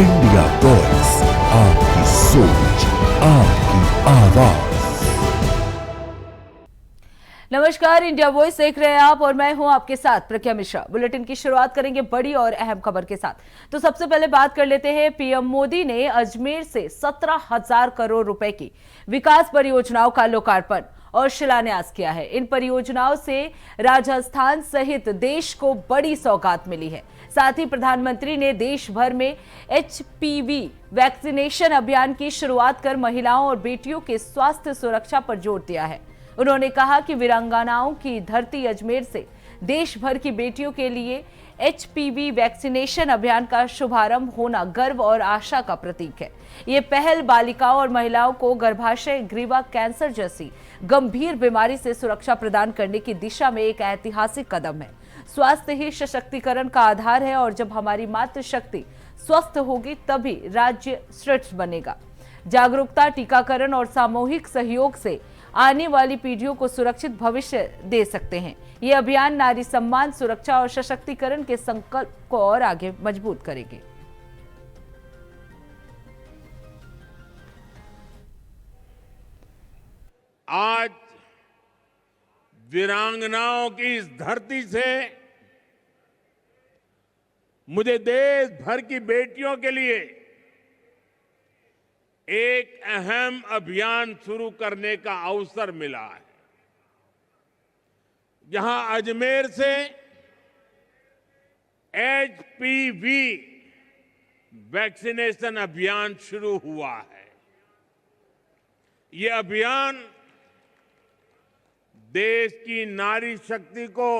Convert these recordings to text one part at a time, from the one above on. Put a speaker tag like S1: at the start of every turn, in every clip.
S1: India voice, आपकी सोच, आपकी आवाज।
S2: नमस्कार, इंडिया वॉइस देख रहे हैं आप और मैं हूं आपके साथ प्रज्ञा मिश्रा। बुलेटिन की शुरुआत करेंगे बड़ी और अहम खबर के साथ। तो सबसे पहले बात कर लेते हैं, पीएम मोदी ने अजमेर से 17,000 करोड़ रुपए की विकास परियोजनाओं का लोकार्पण और शिलान्यास किया है। इन परियोजनाओं से राजस्थान सहित देश को बड़ी सौगात मिली है। साथ ही प्रधानमंत्री ने देश भर में HPV वैक्सीनेशन अभियान की शुरुआत कर महिलाओं और बेटियों के स्वास्थ्य सुरक्षा पर जोर दिया है। उन्होंने कहा कि वीरांगनाओं की धरती अजमेर से देश भर की बेटियों के लिए HPV वैक्सीनेशन अभियान का शुभारंभ होना गर्व और आशा का प्रतीक है। ये पहल बालिकाओं और महिलाओं को गर्भाशय ग्रीवा कैंसर जैसी गंभीर बीमारी से सुरक्षा प्रदान करने की दिशा में एक ऐतिहासिक कदम है। स्वास्थ्य ही सशक्तिकरण का आधार है और जब हमारी मातृशक्ति स्वस्थ होगी तभी राज्य श्रेष्ठ बनेगा। जागरूकता, टीकाकरण और सामूहिक सहयोग से आने वाली पीढ़ियों को सुरक्षित भविष्य दे सकते हैं। ये अभियान नारी सम्मान, सुरक्षा और सशक्तिकरण के संकल्प को और आगे मजबूत करेंगे।
S3: आज वीरांगनाओं की इस धरती से मुझे देश भर की बेटियों के लिए एक अहम अभियान शुरू करने का अवसर मिला है। जहां अजमेर से HPV वैक्सीनेशन अभियान शुरू हुआ है। ये अभियान देश की नारी शक्ति को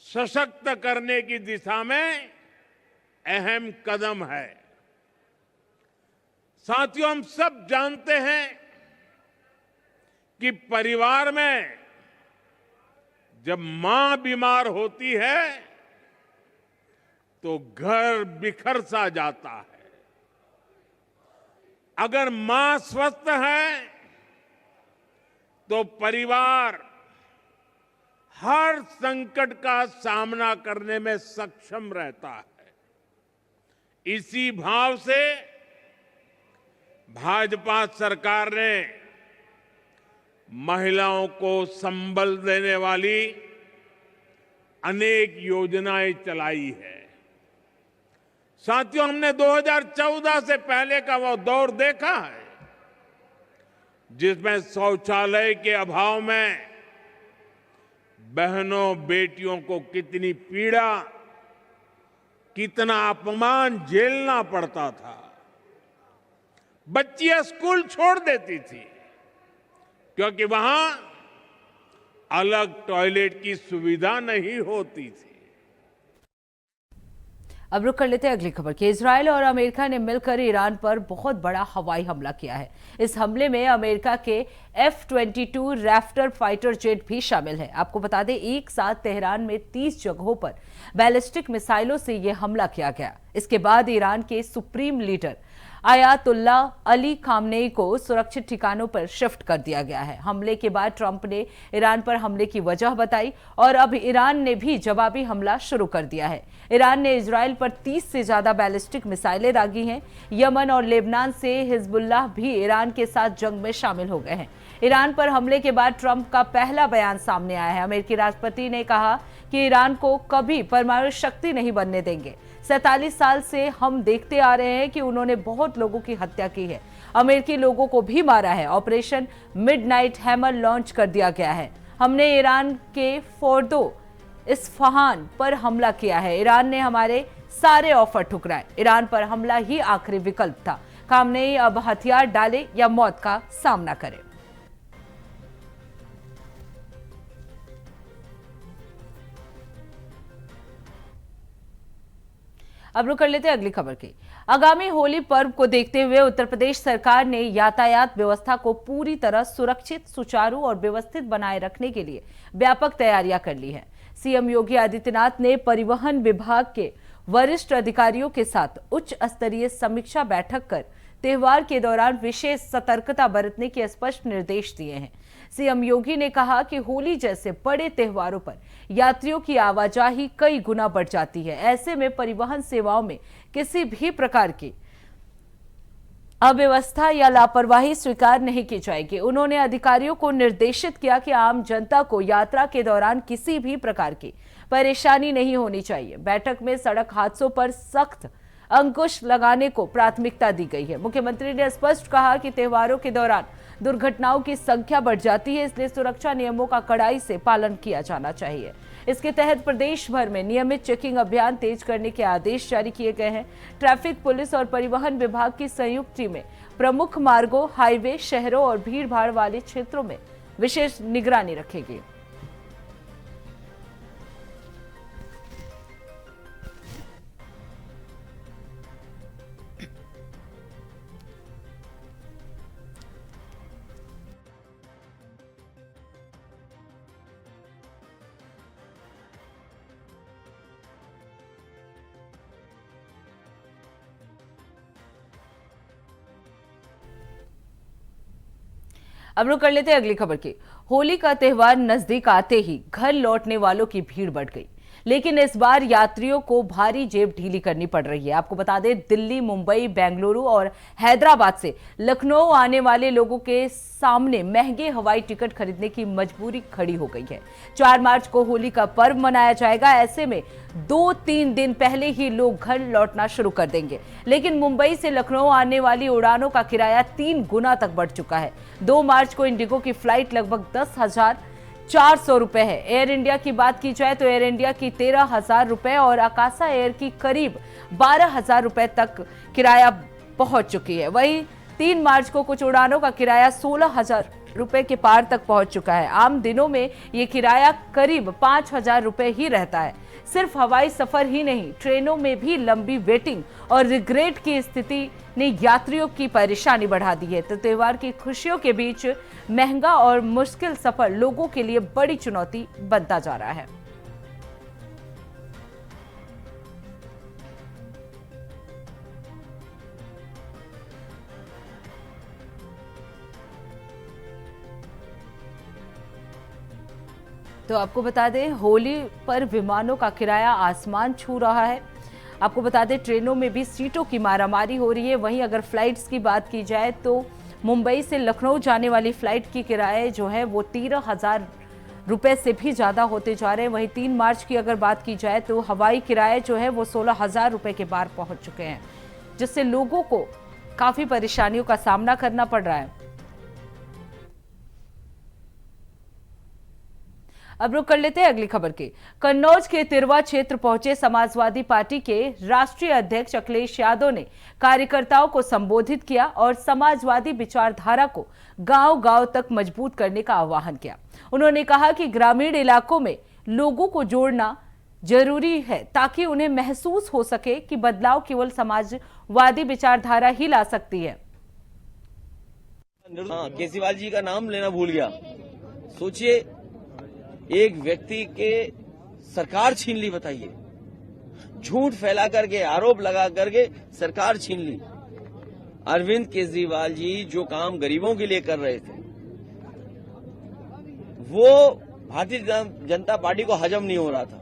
S3: सशक्त करने की दिशा में अहम कदम है। साथियों, हम सब जानते हैं कि परिवार में जब मां बीमार होती है तो घर बिखर सा जाता है। अगर मां स्वस्थ है तो परिवार हर संकट का सामना करने में सक्षम रहता है। इसी भाव से भाजपा सरकार ने महिलाओं को संबल देने वाली अनेक योजनाएं चलाई है। साथियों, हमने 2014 से पहले का वो दौर देखा है जिसमें शौचालय के अभाव में बहनों बेटियों को कितनी पीड़ा, कितना अपमान झेलना पड़ता था। बच्चियां स्कूल छोड़ देती थी क्योंकि वहां अलग टॉयलेट की सुविधा नहीं होती थी।
S2: अब रुक कर लेते हैं अगली खबर की। इजरायल और अमेरिका ने मिलकर ईरान पर बहुत बड़ा हवाई हमला किया है। इस हमले में अमेरिका के F-22 रैप्टर फाइटर जेट भी शामिल है। आपको बता दें, एक साथ तेहरान में 30 जगहों पर बैलिस्टिक मिसाइलों से यह हमला किया गया। इसके बाद ईरान के supreme leader Ayatollah Ali Khamenei को सुरक्षित ठिकानों पर शिफ्ट कर दिया गया है। हमले के बाद ट्रंप ने ईरान पर हमले की वजह बताई और अब ईरान ने भी जवाबी हमला शुरू कर दिया है। ईरान ने इजराइल पर 30 से ज्यादा बैलिस्टिक मिसाइलें दागी हैं। यमन और लेबनान से हिजबुल्लाह भी ईरान के साथ जंग में शामिल हो गए हैं। ईरान पर हमले के बाद ट्रंप का पहला बयान सामने आया है। अमेरिकी राष्ट्रपति ने कहा कि ईरान को कभी परमाणु शक्ति नहीं बनने देंगे। 47 साल से हम देखते आ रहे हैं कि उन्होंने बहुत लोगों की हत्या की है, अमेरिकी लोगों को भी मारा है। ऑपरेशन मिडनाइट हैमर लॉन्च कर दिया गया है। हमने ईरान के फोर्दो इस्फहान पर हमला किया है। ईरान ने हमारे सारे ऑफर ठुकराए। ईरान पर हमला ही आखिरी विकल्प था। खामनेई अब हथियार डाले या मौत का सामना करे। अब रुक कर लेते हैं अगली खबर की। आगामी होली पर्व को देखते हुए उत्तर प्रदेश सरकार ने यातायात व्यवस्था को पूरी तरह सुरक्षित, सुचारू और व्यवस्थित बनाए रखने के लिए व्यापक तैयारियां कर ली है। सीएम योगी आदित्यनाथ ने परिवहन विभाग के वरिष्ठ अधिकारियों के साथ उच्च स्तरीय समीक्षा बैठक कर त्योहार के दौरान विशेष सतर्कता बरतने के स्पष्ट निर्देश दिए हैं। सीएम योगी ने कहा कि होली जैसे बड़े त्योहारों पर यात्रियों की आवाजाही कई गुना बढ़ जाती है। ऐसे में परिवहन सेवाओं में किसी भी प्रकार की अव्यवस्था या लापरवाही स्वीकार नहीं की जाएगी। उन्होंने अधिकारियों को निर्देशित किया कि आम जनता को यात्रा के दौरान किसी भी प्रकार की परेशानी नहीं होनी चाहिए। बैठक में सड़क हादसों पर सख्त अंकुश लगाने को प्राथमिकता दी गई है। मुख्यमंत्री ने स्पष्ट कहा कि त्योहारों के दौरान दुर्घटनाओं की संख्या बढ़ जाती है, इसलिए सुरक्षा नियमों का कड़ाई से पालन किया जाना चाहिए। इसके तहत प्रदेश भर में नियमित चेकिंग अभियान तेज करने के आदेश जारी किए गए हैं। ट्रैफिक पुलिस और परिवहन विभाग की संयुक्त टीमें प्रमुख मार्गों, हाईवे, शहरों और भीड़ भाड़ वाले क्षेत्रों में विशेष निगरानी रखेगी। अब रुक कर लेते हैं अगली खबर की। होली का त्योहार नजदीक आते ही घर लौटने वालों की भीड़ बढ़ गई, लेकिन इस बार यात्रियों को भारी जेब ढीली करनी पड़ रही है। आपको बता दें, दिल्ली, मुंबई, बेंगलुरु और हैदराबाद से लखनऊ आने वाले लोगों के सामने महंगे हवाई टिकट खरीदने की मजबूरी खड़ी हो गई है। 4 मार्च को होली का पर्व मनाया जाएगा। ऐसे में 2-3 दिन पहले ही लोग घर लौटना शुरू कर देंगे, लेकिन मुंबई से लखनऊ आने वाली उड़ानों का किराया 3 गुना तक बढ़ चुका है। 2 मार्च को इंडिगो की फ्लाइट लगभग 10,400 रुपए है। एयर इंडिया की बात की जाए तो एयर इंडिया की 13,000 रुपए और आकाशा एयर की करीब 12,000 रुपए तक किराया पहुंच चुकी है। वहीं 3 मार्च को कुछ उड़ानों का किराया 16,000 रुपए के पार तक पहुंच चुका है। आम दिनों में ये किराया करीब 5,000 रुपए ही रहता है। सिर्फ हवाई सफर ही नहीं, ट्रेनों में भी लंबी वेटिंग और रिग्रेट की स्थिति ने यात्रियों की परेशानी बढ़ा दी है। तो त्योहार की खुशियों के बीच महंगा और मुश्किल सफर लोगों के लिए बड़ी चुनौती बनता जा रहा है। तो आपको बता दें, होली पर विमानों का किराया आसमान छू रहा है। आपको बता दें, ट्रेनों में भी सीटों की मारामारी हो रही है। वहीं अगर फ्लाइट्स की बात की जाए तो मुंबई से लखनऊ जाने वाली फ्लाइट की किराए जो है वो 13,000 रुपए से भी ज़्यादा होते जा रहे हैं। वहीं 3 मार्च की अगर बात की जाए तो हवाई किराए जो है वो 16,000 रुपए के पार पहुंच चुके हैं, जिससे लोगों को काफ़ी परेशानियों का सामना करना पड़ रहा है। अब रुक कर लेते हैं अगली खबर की। कन्नौज के तिरवा क्षेत्र पहुंचे समाजवादी पार्टी के राष्ट्रीय अध्यक्ष अखिलेश यादव ने कार्यकर्ताओं को संबोधित किया और समाजवादी विचारधारा को गांव-गांव तक मजबूत करने का आह्वान किया। उन्होंने कहा कि ग्रामीण इलाकों में लोगों को जोड़ना जरूरी है ताकि उन्हें महसूस हो सके कि बदलाव केवल समाजवादी विचारधारा ही ला सकती है।
S4: केजरीवाल जी का नाम लेना भूल गया। सोचिए, एक व्यक्ति के सरकार छीन ली, बताइए, झूठ फैला करके, आरोप लगा करके सरकार छीन ली। अरविंद केजरीवाल जी जो काम गरीबों के लिए कर रहे थे वो भारतीय जनता पार्टी को हजम नहीं हो रहा था।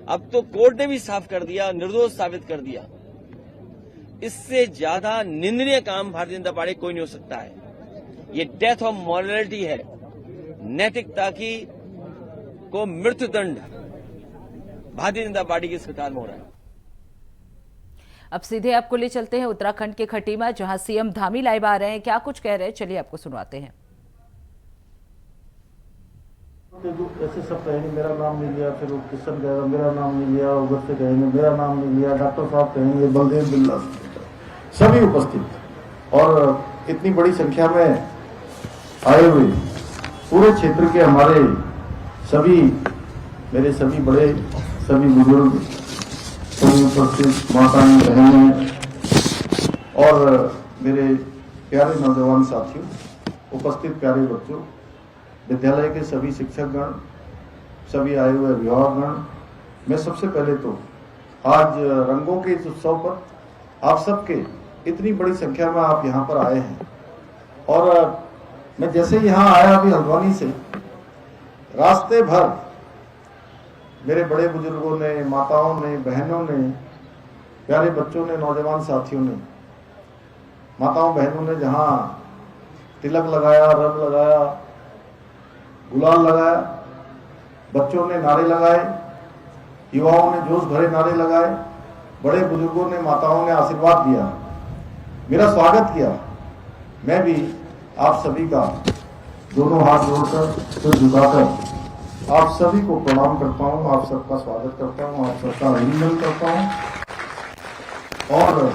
S4: अब तो कोर्ट ने भी साफ कर दिया, निर्दोष साबित कर दिया। इससे ज्यादा निंदनीय काम भारतीय जनता पार्टी कोई नहीं हो सकता है। ये डेथ ऑफ मॉरलिटी है। नैतिकता की को मृत्युदंड भारतीय जनता पार्टी की सरकार में हो रहा है।
S2: अब सीधे आपको ले चलते हैं उत्तराखंड के खटीमा, जहां सीएम धामी लाइव आ रहे हैं। क्या कुछ कह रहे हैं, चलिए आपको सुनवाते हैं।
S5: ऐसे सब कहेंगे मेरा नाम नहीं लिया, फिर किशन कहेगा मेरा नाम नहीं लिया, उधर से कहेंगे मेरा नाम नहीं लिया, डॉक्टर साहब कहेंगे, बलदेव बिल्ला, सभी उपस्थित और इतनी बड़ी संख्या में आए हुए पूरे क्षेत्र के हमारे सभी, मेरे सभी बड़े, सभी बुजुर्ग, सभी उपस्थित माताएं, बहनें और मेरे प्यारे नौजवान साथियों, उपस्थित प्यारे बच्चों, विद्यालय के सभी शिक्षकगण, सभी आए हुए अभिभावकगण, मैं सबसे पहले तो आज रंगों के इस उत्सव पर आप सबके इतनी बड़ी संख्या में आप यहाँ पर आए हैं। और मैं जैसे यहाँ आया अभी हल्द्वानी से, रास्ते भर मेरे बड़े बुजुर्गों ने, माताओं ने, बहनों ने, प्यारे बच्चों ने, नौजवान साथियों ने, माताओं बहनों ने जहाँ तिलक लगाया, रंग लगाया, गुलाल लगाया, बच्चों ने नारे लगाए, युवाओं ने जोश भरे नारे लगाए, बड़े बुजुर्गों ने, माताओं ने आशीर्वाद दिया, मेरा स्वागत किया। मैं भी आप सभी का दोनों हाथ जोड़कर, सिर झुकाकर आप सभी को प्रणाम करता हूं, आप सबका स्वागत करता हूं, आप सबका अभिनंदन करता हूं। और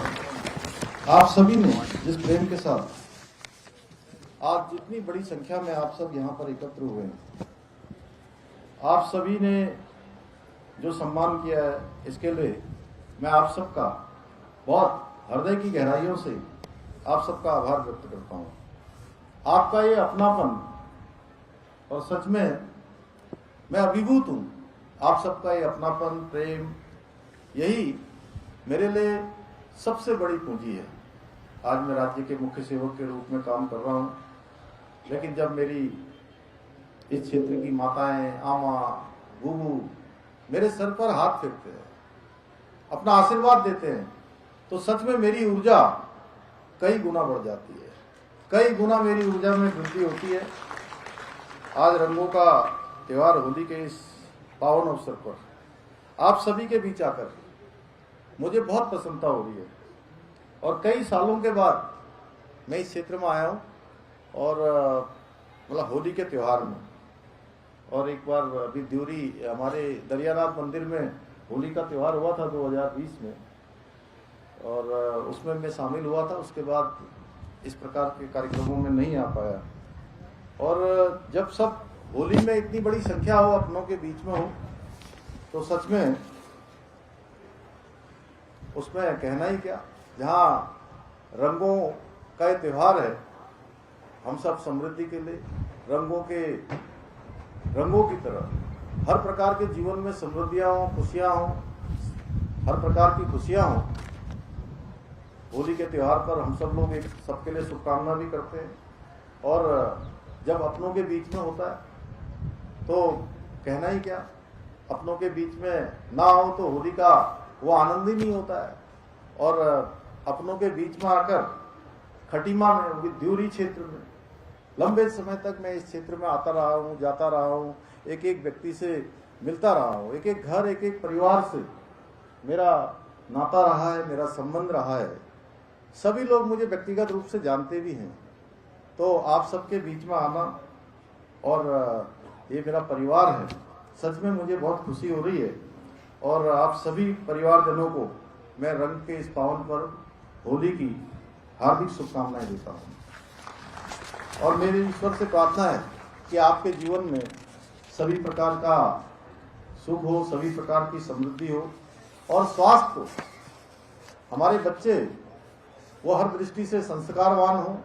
S5: आप सभी ने जिस प्रेम के साथ आज जितनी बड़ी संख्या में आप सब यहाँ पर एकत्र हुए हैं, आप सभी ने जो सम्मान किया है, इसके लिए मैं आप सबका बहुत हृदय की गहराइयों से आप सबका आभार व्यक्त करता हूँ। आपका ये अपनापन, और सच में मैं अभिभूत हूँ, आप सबका ये अपनापन, प्रेम, यही मेरे लिए सबसे बड़ी पूंजी है। आज मैं राज्य के मुख्य सेवक के रूप में काम कर रहा हूँ, लेकिन जब मेरी इस क्षेत्र की माताएं, आमा, बूबू मेरे सर पर हाथ फेरते हैं, अपना आशीर्वाद देते हैं, तो सच में मेरी ऊर्जा कई गुना बढ़ जाती है, कई गुना मेरी ऊर्जा में वृद्धि होती है। आज रंगों का त्योहार होली के इस पावन अवसर पर आप सभी के बीच आकर मुझे बहुत प्रसन्नता हो रही है। और कई सालों के बाद मैं इस क्षेत्र में आया हूँ, और मतलब होली के त्योहार में, और एक बार अभी द्यूरी हमारे दरियानाथ मंदिर में होली का त्योहार हुआ था 2020 में, और उसमें मैं शामिल हुआ था। उसके बाद इस प्रकार के कार्यक्रमों में नहीं आ पाया। और जब सब होली में इतनी बड़ी संख्या हो, अपनों के बीच में हो, तो सच में उसमें कहना ही क्या। जहाँ रंगों का ये त्योहार है, हम सब समृद्धि के लिए रंगों की तरह हर प्रकार के जीवन में समृद्धियां हो, खुशियां हो, हर प्रकार की खुशियां हो। होली के त्योहार पर हम सब लोग एक सबके लिए शुभकामना भी करते हैं। और जब अपनों के बीच में होता है तो कहना ही क्या, अपनों के बीच में ना हो तो होली का वो आनंद ही नहीं होता है। और अपनों के बीच में आकर खटीमा में, द्यूरी क्षेत्र में लंबे समय तक मैं इस क्षेत्र में आता रहा हूँ, जाता रहा हूँ, एक एक व्यक्ति से मिलता रहा हूँ, एक एक घर, एक एक परिवार से मेरा नाता रहा है, मेरा संबंध रहा है। सभी लोग मुझे व्यक्तिगत रूप से जानते भी हैं। तो आप सबके बीच में आना, और ये मेरा परिवार है, सच में मुझे बहुत खुशी हो रही है। और आप सभी परिवारजनों को मैं रंग के इस पावन पर्व होली की हार्दिक शुभकामनाएं देता हूँ। और मेरी ईश्वर से प्रार्थना है कि आपके जीवन में सभी प्रकार का सुख हो, सभी प्रकार की समृद्धि हो, और स्वास्थ्य हो। हमारे बच्चे वो हर दृष्टि से संस्कारवान हो,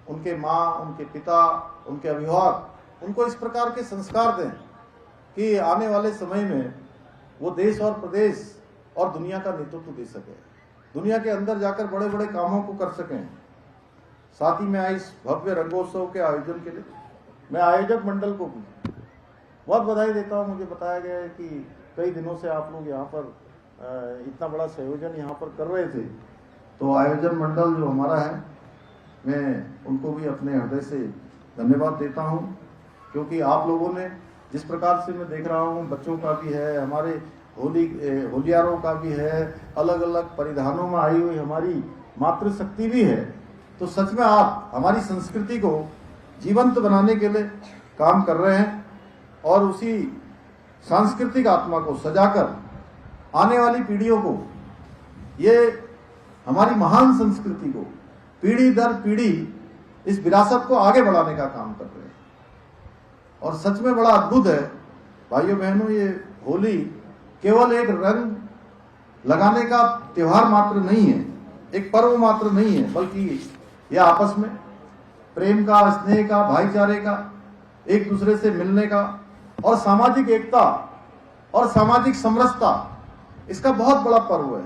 S5: उनके माँ, उनके पिता, उनके अभिभावक उनको इस प्रकार के संस्कार दें कि आने वाले समय में वो देश और प्रदेश और दुनिया का नेतृत्व दे सके, दुनिया के अंदर जाकर बड़े बड़े कामों को कर सकें। साथ ही मैं इस भव्य रंगोत्सव के आयोजन के लिए मैं आयोजक मंडल को भी बहुत बधाई देता हूं। मुझे बताया गया है कि कई दिनों से आप लोग यहाँ पर इतना बड़ा संयोजन यहाँ पर कर रहे थे, तो आयोजन मंडल जो हमारा है, मैं उनको भी अपने हृदय से धन्यवाद देता हूं। क्योंकि आप लोगों ने जिस प्रकार से मैं देख रहा हूं, बच्चों का भी है, हमारे होलियारों का भी है, अलग अलग परिधानों में आई हुई हमारी मातृशक्ति भी है। तो सच में आप हमारी संस्कृति को जीवंत बनाने के लिए काम कर रहे हैं, और उसी सांस्कृतिक आत्मा को सजाकर आने वाली पीढ़ियों को, ये हमारी महान संस्कृति को पीढ़ी दर पीढ़ी इस विरासत को आगे बढ़ाने का काम कर रहे हैं। और सच में बड़ा अद्भुत है भाइयों बहनों, ये होली केवल एक रंग लगाने का त्योहार मात्र नहीं है, एक पर्व मात्र नहीं है, बल्कि यह आपस में प्रेम का, स्नेह का, भाईचारे का, एक दूसरे से मिलने का, और सामाजिक एकता और सामाजिक समरसता, इसका बहुत बड़ा पर्व है,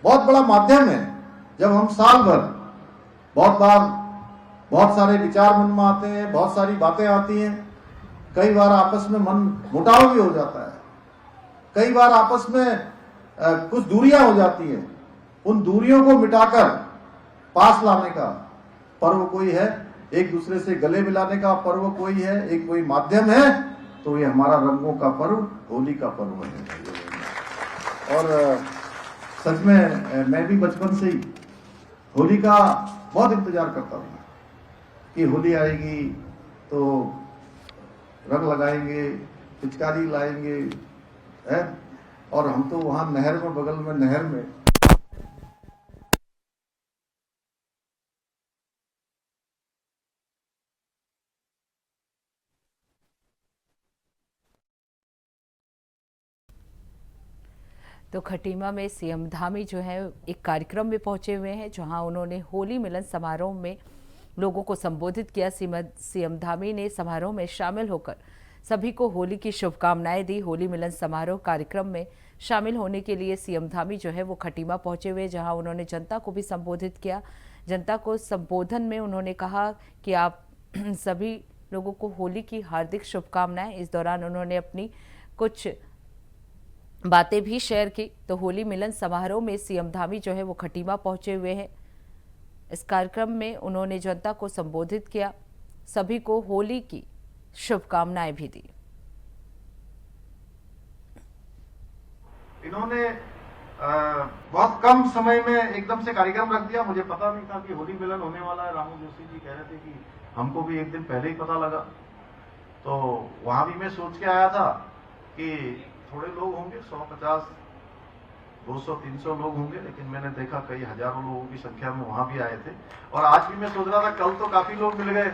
S5: बहुत बड़ा माध्यम है। जब हम साल भर बहुत बार बहुत सारे विचार मन में आते हैं, बहुत सारी बातें आती हैं, कई बार आपस में मन मुटाव भी हो जाता है, कई बार आपस में कुछ दूरियां हो जाती हैं। उन दूरियों को मिटाकर पास लाने का पर्व कोई है, एक दूसरे से गले मिलाने का पर्व कोई है, एक कोई माध्यम है, तो ये हमारा रंगों का पर्व होली का पर्व है। और सच में मैं भी बचपन से ही होली का बहुत इंतजार करता हूँ कि होली आएगी तो रंग लगाएंगे, पिचकारी लाएंगे, है। और हम तो वहां नहर में, बगल में नहर में
S2: तो खटीमा में सीएम धामी जो है एक कार्यक्रम में पहुंचे हुए हैं, जहां उन्होंने होली मिलन समारोह में लोगों को संबोधित किया। सीएम धामी ने समारोह में शामिल होकर सभी को होली की शुभकामनाएं दी। होली मिलन समारोह कार्यक्रम में शामिल होने के लिए सीएम धामी जो है वो खटीमा पहुंचे हुए, जहां उन्होंने जनता को भी संबोधित किया। जनता को संबोधन में उन्होंने कहा कि आप सभी लोगों को होली की हार्दिक शुभकामनाएं। इस दौरान उन्होंने अपनी कुछ बातें भी शेयर की। तो होली मिलन समारोह में सीएम धामी जो है वो खटीमा पहुंचे हुए हैं। इस कार्यक्रम में उन्होंने जनता को संबोधित किया, सभी को होली की शुभकामनाएं भी दी।
S5: इन्होंने बहुत कम समय में एकदम से कार्यक्रम रख दिया। मुझे पता नहीं था कि होली मिलन होने वाला है। रामू जोशी जी कह रहे थे कि हमको भी एक दिन पहले ही पता लगा। तो वहां भी मैं सोच के आया था कि थोड़े लोग होंगे, 150, 200, 300 लोग होंगे, लेकिन मैंने देखा कई हजारों लोगों की संख्या में वहां भी आए थे। और आज भी मैं सोच रहा था, कल तो काफी लोग मिल गए,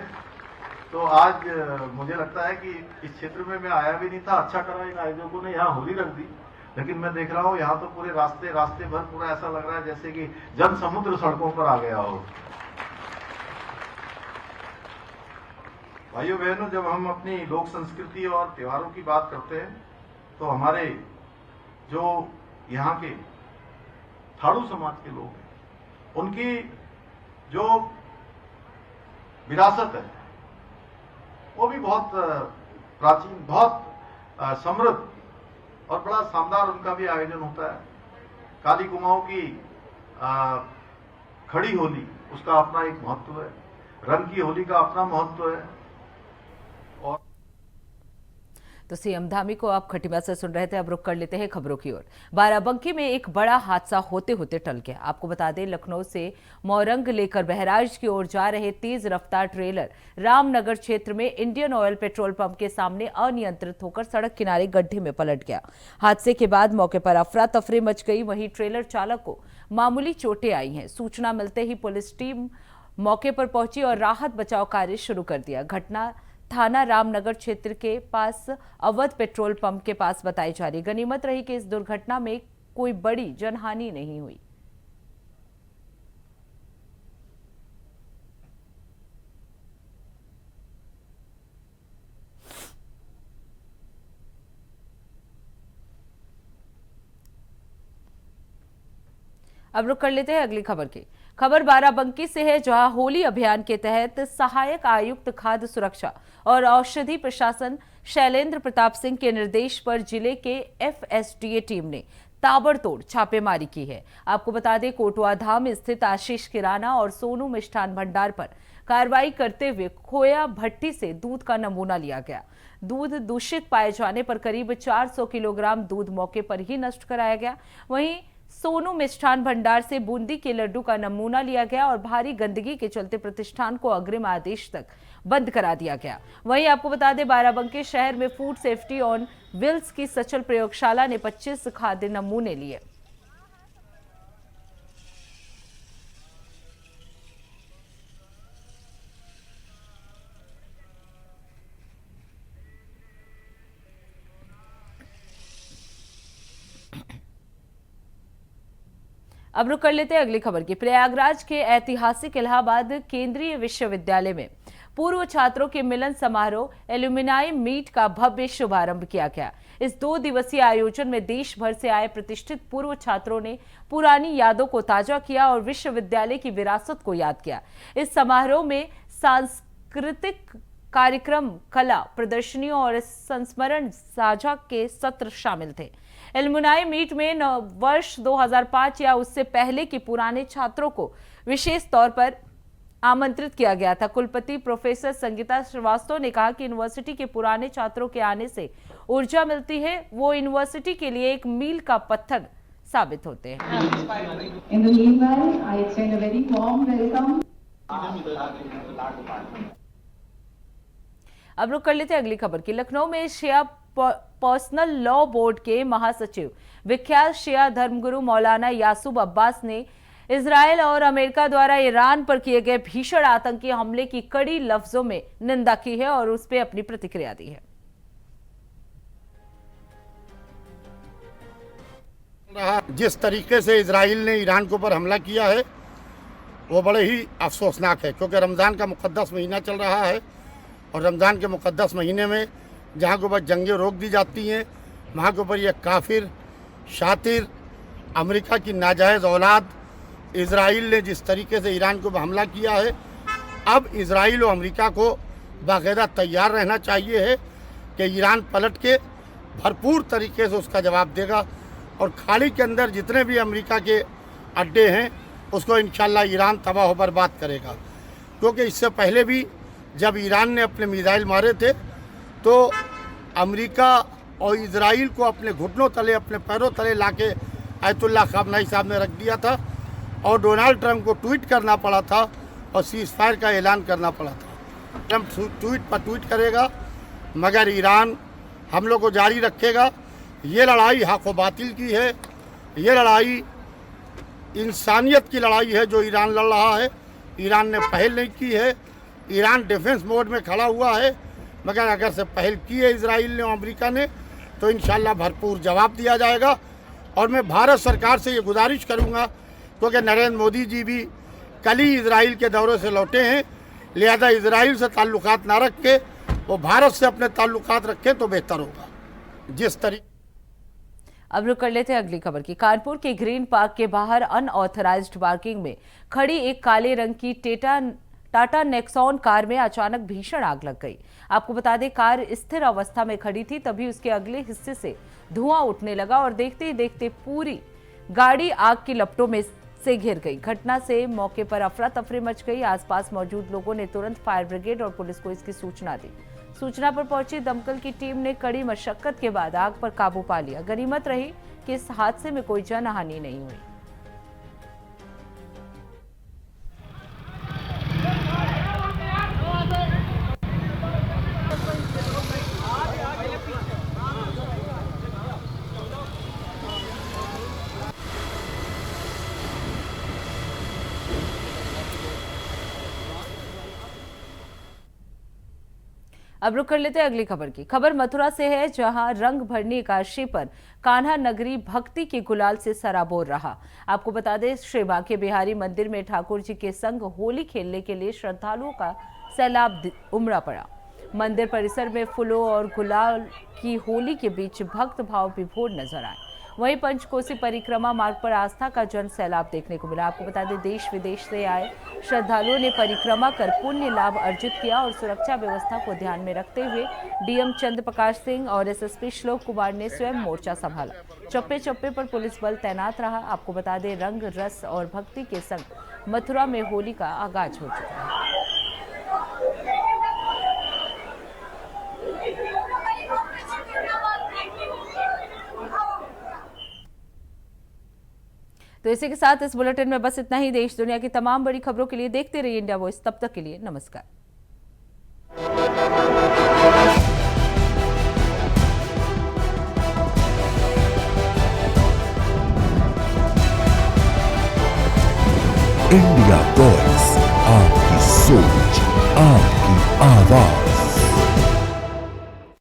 S5: तो आज मुझे लगता है कि इस क्षेत्र में मैं आया भी नहीं था। अच्छा करा इन आयोजकों ने यहाँ होली रख दी। लेकिन मैं देख रहा हूँ यहाँ तो पूरे रास्ते भर पूरा ऐसा लग रहा है जैसे कि जन समुद्र सड़कों पर आ गया हो। भाइयों बहनों, जब हम अपनी लोक संस्कृति और त्योहारों की बात करते हैं तो हमारे जो यहाँ के थारू समाज के लोग हैं, उनकी जो विरासत है वो भी बहुत प्राचीन, बहुत समृद्ध और बड़ा शानदार उनका भी आयोजन होता है। काली कुमाऊं की खड़ी होली, उसका अपना एक महत्व है। रंग की होली का अपना महत्व है। और
S2: तो सीएम धामी को आप खटीमा से सुन रहे थे। अब रुक कर लेते हैं खबरों की ओर। बाराबंकी में एक बड़ा हादसा होते होते टल गया। आपको बता दें, लखनऊ से मोरंग लेकर बहराइच की ओर जा रहे तेज रफ्तार ट्रेलर रामनगर क्षेत्र में इंडियन ऑयल पेट्रोल पंप के सामने अनियंत्रित होकर सड़क किनारे गड्ढे में पलट गया। हादसे के बाद मौके पर अफरा तफरी मच गई। वहीं ट्रेलर चालक को मामूली चोटें आई हैं। सूचना मिलते ही पुलिस टीम मौके पर पहुंची और राहत बचाव कार्य शुरू कर दिया। घटना थाना रामनगर क्षेत्र के पास अवध पेट्रोल पंप के पास बताई जा रही। गनीमत रही कि इस दुर्घटना में कोई बड़ी जनहानि नहीं हुई। अब रुक कर लेते हैं अगली खबर की। खबर बाराबंकी से है, जहां होली अभियान के तहत सहायक आयुक्त खाद्य सुरक्षा और औषधि प्रशासन शैलेंद्र प्रताप सिंह के निर्देश पर जिले के एफएसडीए टीम ने ताबड़तोड़ छापेमारी की है। आपको बता दें, कोटवा धाम स्थित आशीष किराना और सोनू मिष्ठान भंडार पर कार्रवाई करते हुए खोया भट्टी से दूध का नमूना लिया गया। दूध दूषित पाए जाने पर करीब 400 किलोग्राम दूध मौके पर ही नष्ट कराया गया। वहीं सोनू मिष्ठान भंडार से बूंदी के लड्डू का नमूना लिया गया और भारी गंदगी के चलते प्रतिष्ठान को अग्रिम आदेश तक बंद करा दिया गया। वहीं आपको बता दें, बाराबंकी शहर में फूड सेफ्टी ऑन व्हील्स की सचल प्रयोगशाला ने 25 खाद्य नमूने लिए। अब रुक कर लेते हैं अगली खबर की। प्रयागराज के ऐतिहासिक इलाहाबाद केंद्रीय विश्वविद्यालय में पूर्व छात्रों के मिलन समारोह एल्यूमिनाई मीट का भव्य शुभारंभ किया गया। इस 2 दिवसीय आयोजन में देश भर से आए प्रतिष्ठित पूर्व छात्रों ने पुरानी यादों को ताजा किया और विश्वविद्यालय की विरासत को याद किया। इस समारोह में सांस्कृतिक कार्यक्रम, कला प्रदर्शनियों और संस्मरण साझा के सत्र शामिल थे। एल्यूमिनाई मीट में वर्ष 2005 या उससे पहले के पुराने छात्रों को विशेष तौर पर आमंत्रित किया गया था। कुलपति प्रोफेसर संगीता श्रीवास्तव ने कहा कि यूनिवर्सिटी के पुराने छात्रों के आने से ऊर्जा मिलती है, वो यूनिवर्सिटी के लिए एक मील का पत्थर साबित होते हैं।
S6: In the meanwhile, I extend a very warm welcome.
S2: अब रुक कर लेते हैं अगली खबर की। लखनऊ में शिया पर्सनल लॉ बोर्ड के महासचिव विख्यात शिया धर्मगुरु मौलाना यासूब अब्बास ने इजरायल और अमेरिका द्वारा ईरान पर किए गए भीषण आतंकी हमले की कड़ी लफ्जों में निंदा की है और उस पर अपनी प्रतिक्रिया दी है।
S7: जिस तरीके से इजराइल ने ईरान के ऊपर हमला किया है वो बड़े ही अफसोसनाक है, क्योंकि रमज़ान का मुक़द्दस महीना चल रहा है और रमज़ान के मुक़द्दस महीने में जहाँ के ऊपर जंगें रोक दी जाती हैं, वहाँ के ऊपर यह काफिर शातिर अमेरिका की नाजायज़ औलाद इजराइल ने जिस तरीके से ईरान के ऊपर हमला किया है, अब इजराइल और अमेरिका को बाकायदा तैयार रहना चाहिए है कि ईरान पलट के भरपूर तरीके से उसका जवाब देगा और खाड़ी के अंदर जितने भी अमेरिका के अड्डे हैं उसको इंशाल्लाह ईरान तबाह और बर्बाद करेगा। क्योंकि इससे पहले भी जब ईरान ने अपने मिसाइल मारे थे तो अमेरिका और इजराइल को अपने घुटनों तले, अपने पैरों तले लाके आयतुल्लाह खामनेई साहब ने रख दिया था और डोनाल्ड ट्रंप को ट्वीट करना पड़ा था और सीज़ फायर का ऐलान करना पड़ा था। ट्रंप ट्वीट पर ट्वीट करेगा मगर ईरान हमलों को जारी रखेगा। ये लड़ाई हक़ व बातिल की है, ये लड़ाई इंसानियत की लड़ाई है जो ईरान लड़ रहा है। ईरान ने पहल नहीं की है, ईरान डिफेंस मोड में खड़ा हुआ है, मगर अगर से पहल की है इजराइल ने और अमेरिका ने तो इंशाल्लाह भरपूर जवाब दिया जाएगा। और मैं भारत सरकार से ये गुजारिश करूँगा, क्योंकि नरेंद्र मोदी जी भी कल ही इजराइल के दौरे से लौटे हैं, लिहाजा इजराइल से ताल्लुकात ना रख के वो भारत से अपने ताल्लुकात रखें तो बेहतर होगा। जिस तरीके
S2: अब रुक कर लेते हैं अगली खबर की। कानपुर के ग्रीन पार्क के बाहर अनऑथराइज्ड पार्किंग में खड़ी एक काले रंग की टाटा नेक्सॉन कार में अचानक भीषण आग लग गई। आपको बता दें, कार स्थिर अवस्था में खड़ी थी, तभी उसके अगले हिस्से से धुआं उठने लगा और देखते ही देखते पूरी गाड़ी आग की लपटों में से घिर गई। घटना से मौके पर अफरा तफरी मच गई। आसपास मौजूद लोगों ने तुरंत फायर ब्रिगेड और पुलिस को इसकी सूचना दी। सूचना पर पहुंची दमकल की टीम ने कड़ी मशक्कत के बाद आग पर काबू पा लिया। गनीमत रही कि इस हादसे में कोई जनहानि नहीं हुई। अब रुक कर लेते हैं अगली खबर की। खबर मथुरा से है, जहां रंग भरनी एकादशी पर कान्हा नगरी भक्ति के गुलाल से सराबोर रहा। आपको बता दें, श्री बांके बिहारी मंदिर में ठाकुर जी के संग होली खेलने के लिए श्रद्धालुओं का सैलाब उमड़ा पड़ा। मंदिर परिसर में फूलों और गुलाल की होली के बीच भक्त भाव विभोर नजर आए। वहीं पंचकोसी परिक्रमा मार्ग पर आस्था का जन सैलाब देखने को मिला। आपको बता दें, देश विदेश से आए श्रद्धालुओं ने परिक्रमा कर पुण्य लाभ अर्जित किया और सुरक्षा व्यवस्था को ध्यान में रखते हुए डीएम चंद्र प्रकाश सिंह और एसएसपी श्लोक कुमार ने स्वयं मोर्चा संभाला। चप्पे चप्पे पर पुलिस बल तैनात रहा। आपको बता दें, रंग रस और भक्ति के संग मथुरा में होली का आगाज हो चुका है। तो इसी के साथ इस बुलेटिन में बस इतना ही। देश दुनिया की तमाम बड़ी खबरों के लिए देखते रहिए इंडिया वॉइस। तब तक के लिए नमस्कार।
S1: इंडिया वॉइस, आपकी सोच, आपकी आवाज।